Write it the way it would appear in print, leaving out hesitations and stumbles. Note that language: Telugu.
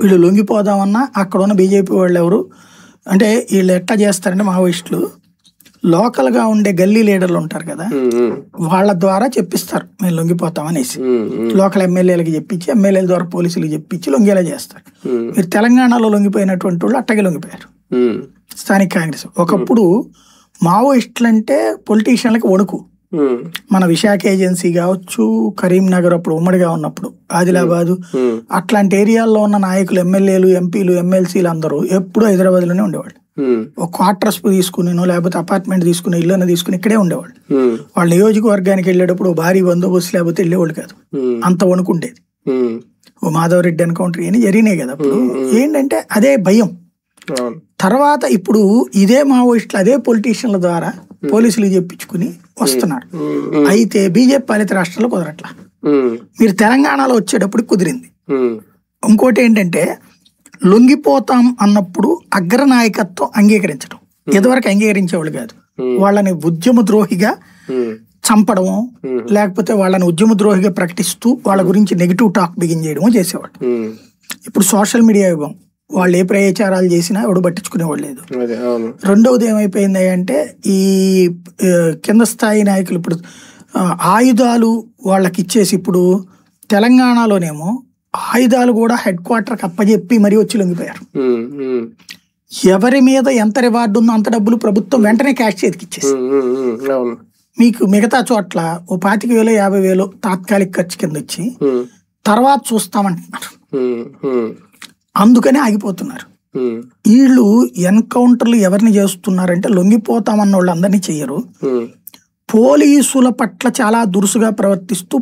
వీళ్ళు లొంగిపోదామన్నా అక్కడ ఉన్న బీజేపీ వాళ్ళు ఎవరు అంటే వీళ్ళు ఎట్లా చేస్తారంటే మావోయిస్టులు లోకల్ గా ఉండే గల్లీ లీడర్లు ఉంటారు కదా వాళ్ళ ద్వారా చెప్పిస్తారు మేము లొంగిపోతామనేసి లోకల్ ఎమ్మెల్యేలకి చెప్పించి ఎమ్మెల్యేల ద్వారా పోలీసులకు చెప్పించి లొంగేలా చేస్తారు. మీరు తెలంగాణలో లొంగిపోయినటువంటి వాళ్ళు అట్టగే లొంగిపోయారు. స్థానిక కాంగ్రెస్ ఒకప్పుడు మావోయిస్టులు అంటే పొలిటీషియన్లకి వణుకు. మన విశాఖ ఏజెన్సీ కావచ్చు, కరీంనగర్ అప్పుడు ఉమ్మడిగా ఉన్నప్పుడు ఆదిలాబాదు అట్లాంటి ఏరియాల్లో ఉన్న నాయకులు, ఎమ్మెల్యేలు, ఎంపీలు, ఎమ్మెల్సీలు అందరూ ఎప్పుడూ హైదరాబాద్ లోనే ఉండేవాళ్ళు. ఒక క్వార్టర్స్ తీసుకునేనో లేకపోతే అపార్ట్మెంట్ తీసుకుని ఇల్లు తీసుకుని ఇక్కడే ఉండేవాళ్ళు. వాళ్ళ నియోజకవర్గానికి వెళ్ళేటప్పుడు భారీ బందోబస్తు లేకపోతే వెళ్ళేవాళ్ళు కాదు, అంత వణుకుండేది. ఓ మాధవరెడ్డి ఎన్కౌంటర్ అని జరిగినాయి కదా అప్పుడు. ఏంటంటే అదే భయం. తర్వాత ఇప్పుడు ఇదే మావోయిస్టులు అదే పొలిటీషియన్ల ద్వారా పోలీసులు చెప్పించుకుని వస్తున్నారు. అయితే బీజేపీ పాలిత రాష్ట్రాల్లో కుదరట్లా. మీరు తెలంగాణలో వచ్చేటప్పుడు కుదిరింది. ఇంకోటి ఏంటంటే లొంగిపోతాం అన్నప్పుడు అగ్రనాయకత్వం అంగీకరించడం. ఇదివరకు అంగీకరించేవాళ్ళు కాదు. వాళ్ళని ఉద్యమ ద్రోహిగా చంపడము లేకపోతే వాళ్ళని ఉద్యమ ద్రోహిగా ప్రకటిస్తూ వాళ్ళ గురించి నెగిటివ్ టాక్ బిగిన్ చేయడమో చేసేవాళ్ళు. ఇప్పుడు సోషల్ మీడియా యుగం. వాళ్ళు ఏ ప్రచారాలు చేసినా ఎవడు పట్టించుకునేవాళ్ళు లేదు. రెండవది ఏమైపోయింది అంటే ఈ కింద స్థాయి నాయకులు ఇప్పుడు ఆయుధాలు వాళ్ళకి ఇచ్చేసి, ఇప్పుడు తెలంగాణలోనేమో ఆయుధాలు కూడా హెడ్ క్వార్టర్కి అప్పచెప్పి మరీ వచ్చి లొంగిపోయారు. ఎవరి మీద ఎంత రివార్డు ఉందో అంత డబ్బులు ప్రభుత్వం వెంటనే క్యాష్ చేతికి ఇచ్చేసి మీకు మిగతా చోట్ల ఓ 25,000 50,000 తాత్కాలిక ఖర్చు కింద ఇచ్చి తర్వాత చూస్తామంటున్నారు. అందుకనే ఆగిపోతున్నారు. వీళ్ళు ఎన్కౌంటర్లు ఎవరిని చేస్తున్నారంటే లొంగిపోతామన్న వాళ్ళు అందరినీ చెయ్యరు. పోలీసుల పట్ల చాలా దురుసుగా ప్రవర్తిస్తూ